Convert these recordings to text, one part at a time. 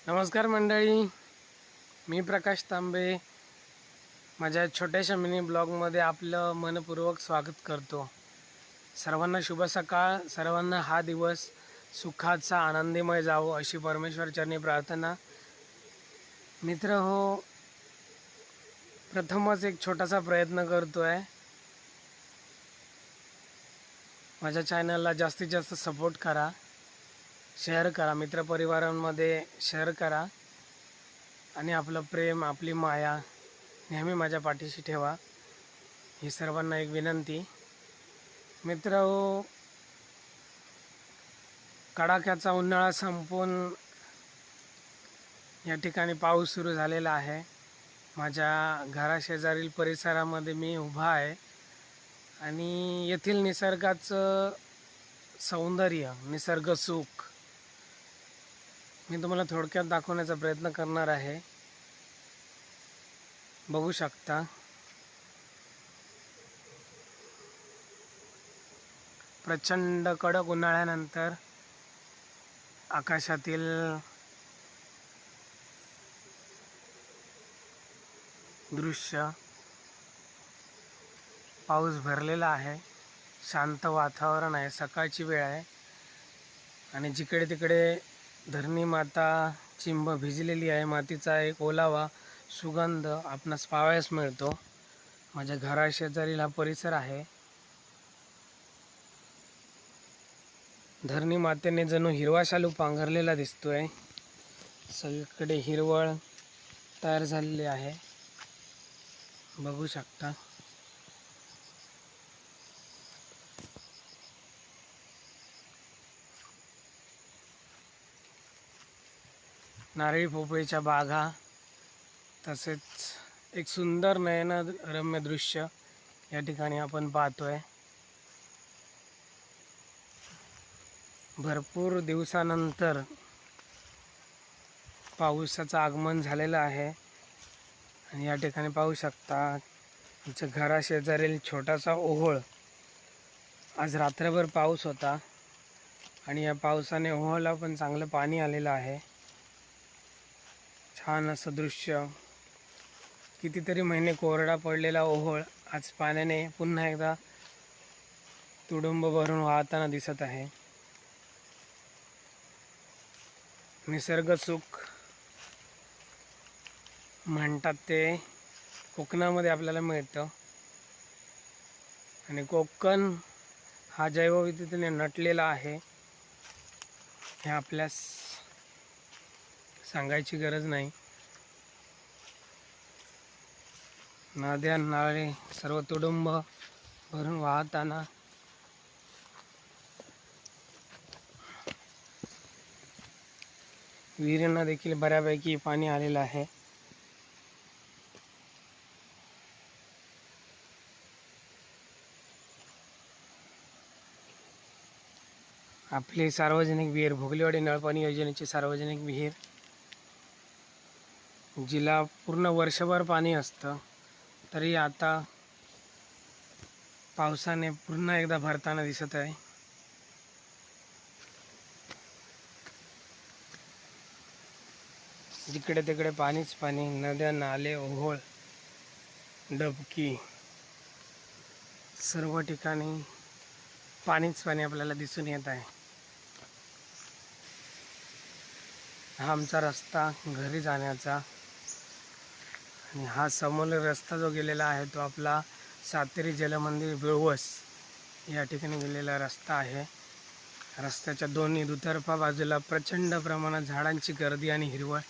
नमस्कार मंडळी, मी प्रकाश तांबे माझ्या छोट्याशा मिनी ब्लॉगमध्ये आपलं मनपूर्वक स्वागत करतो। सर्वांना शुभ सकाळ। सर्वांना हा दिवस सुखाचा आनंदमय जावो अशी परमेश्वरचरणी प्रार्थना। मित्र हो, प्रथमच एक छोटासा प्रयत्न करतोय। माझ्या चॅनलला जास्तीत जास्त सपोर्ट करा, शेअर करा, मित्रपरिवारांमध्ये शेअर करा आणि आपलं प्रेम, आपली माया नेहमी माझ्या पाठीशी ठेवा, ही सर्वांना एक विनंती। मित्रहो, कडाक्याचा उन्हाळा संपून या ठिकाणी पाऊस सुरू झालेला आहे। माझ्या घराशेजारील परिसरामध्ये मी उभा आहे आणि येथील निसर्गाचं सौंदर्य, निसर्ग सुख मी तुम्हाला थोडक्यात दाखवण्याचा प्रयत्न करणार आहे। बघू शकता, प्रचंड कडक उन्हाळ्यानंतर आकाशातील दृश्य, पाऊस भरलेला आहे, शांत वातावरण आहे, सकाळची वेळ आहे आणि जिकडे तिकडे धरणी माता चिंब भिजलेली आहे। मातीचा एक ओलावा, सुगंध आपणास पाहावयास मिळतो। माझ्या घराशेजारील हा परिसर आहे। धरणी मातेने जणू हिरवा शालू पांघरलेला दिसतोय। सगळीकडे हिरवळ तयार झालेली आहे, बघू शकता। नारळी पोपळीच्या बागा, तसेच एक सुंदर नयनरम्य दृश्य या ठिकाणी आपण पाहतोय। भरपूर दिवसानंतर पावसाचं आगमन झालेलं आहे आणि या ठिकाणी पाहू शकता, आमच्या घराशेजारील छोटासा ओहोळ, आज रात्रभर पाऊस होता आणि या पावसाने ओहोळला पण चांगलं पाणी आलेलं आहे। छान असं दृश्य, कितीतरी महिने कोरडा पडलेला ओहोळ आज पाण्याने पुन्हा एकदा तुडुंब भरून वाहताना दिसत आहे। निसर्ग सुख म्हणतात ते कोकणामध्ये आपल्याला मिळतं आणि कोकण हा जैवविविधतेने नटलेला आहे, हे आपल्यास सांगायची गरज नाही। नद्या नाळे सर्व तुडुंब भरून वाहताना विहिरींना देखील बऱ्यापैकी पाणी आलेलं आहे। आपली सार्वजनिक विहीर, भोगलेवाडी नळपाणी योजनेची सार्वजनिक विहीर, जिला पूर्ण वर्षभर पाणी असतं, तरी आता पावसाने पुन्हा एकदा भरताना दिसत आहे। जिकडे तिकडे पाणीच पाणी, नद्या नाले ओहोळ डबकी सर्व ठिकाणी पाणीच पाणी आपल्याला दिसून येत आहे। हा आमचा रस्ता घरी जाण्याचा आणि हा समोर रस्ता जो गेलेला आहे तो आपला सातेरी जलमंदिर बेळवस या ठिकाणी गेलेला रस्ता आहे। रस्त्याच्या दोन्ही दुतर्फा बाजूला प्रचंड प्रमाणात झाडांची गर्दी आणि हिरवळ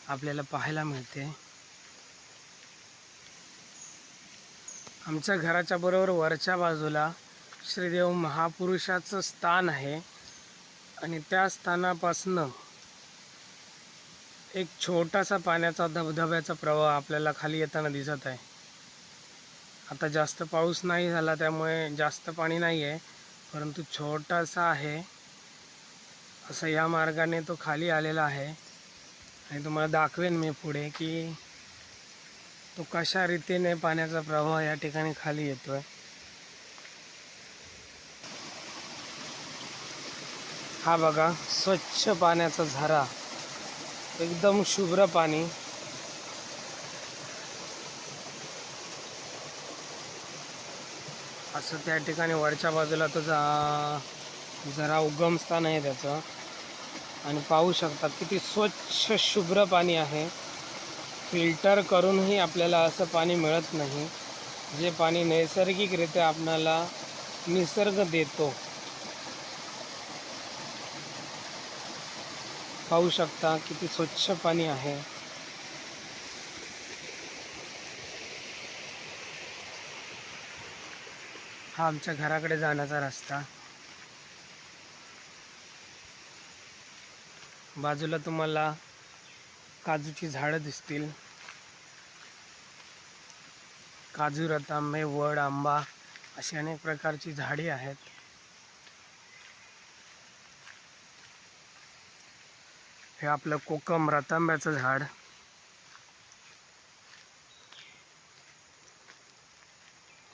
आपल्याला पाहायला मिळते। आमच्या घराच्या बरोबर वरच्या बाजूला श्रीदेव महापुरुषाचं स्थान आहे आणि त्या स्थानापासनं एक छोटासा पाण्याचा धबधब्याचा प्रवाह आपल्याला खाली येताना दिसत आहे। आता जास्त पाऊस नाही झाला त्यामुळे जास्त पाणी नाही आहे, परंतु छोटासा आहे। असं या मार्गाने तो खाली आलेला आहे आणि तुम्हाला दाखवेन मी पुढे की तो कशा रीतीने पाण्याचा प्रवाह या ठिकाणी खाली येतोय। हा बघा, स्वच्छ पाण्याचा झरा एकदम शुभ्र पाणी. असं त्या ठिकाणी वरच्या बाजूला तो जरा उगम स्थान आहे त्याचं. आणि पाहू शकता किती स्वच्छ शुभ्र पाणी आहे. फिल्टर करूनही आपल्याला असं पाणी मिळत नाही, जे पाणी नैसर्गिकरित्या आपल्याला निसर्ग देतो. पाहू शकता किती स्वच्छ पाणी आहे. हा आमच्या घराकडे जाण्याचा रस्ता. बाजूला तुम्हाला काजूची झाडं दिसतील. काजू, रतांबे, वड, आंबा अशी अनेक प्रकारची झाडे आहेत. हे आपलं कोकम रतांब्याचं झाड.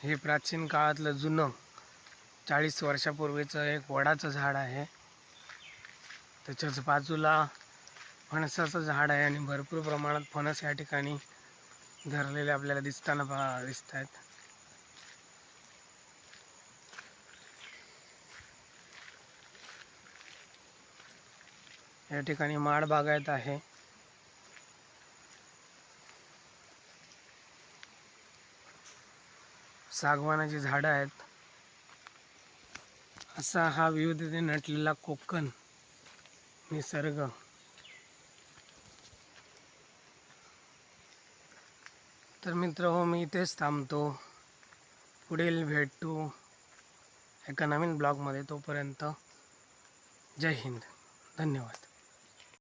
हे प्राचीन काळातलं जुनं 40 वर्षापूर्वीचं एक वडाचं झाड आहे. त्याच्याच बाजूला फणसाचं झाड आहे आणि भरपूर प्रमाणात फणस या ठिकाणी धरलेले आपल्याला दिसत आहेत. या ठिकाणी माड बागायत आहे. सागवानाची झाडं आहेत. असा हा विविधतेने नटलेला कोकण निसर्ग. तर मित्र हो, मी इथेच थांबतो. पुढील भेटू एका नवीन ब्लॉगमध्ये. तोपर्यंत जय हिंद, धन्यवाद.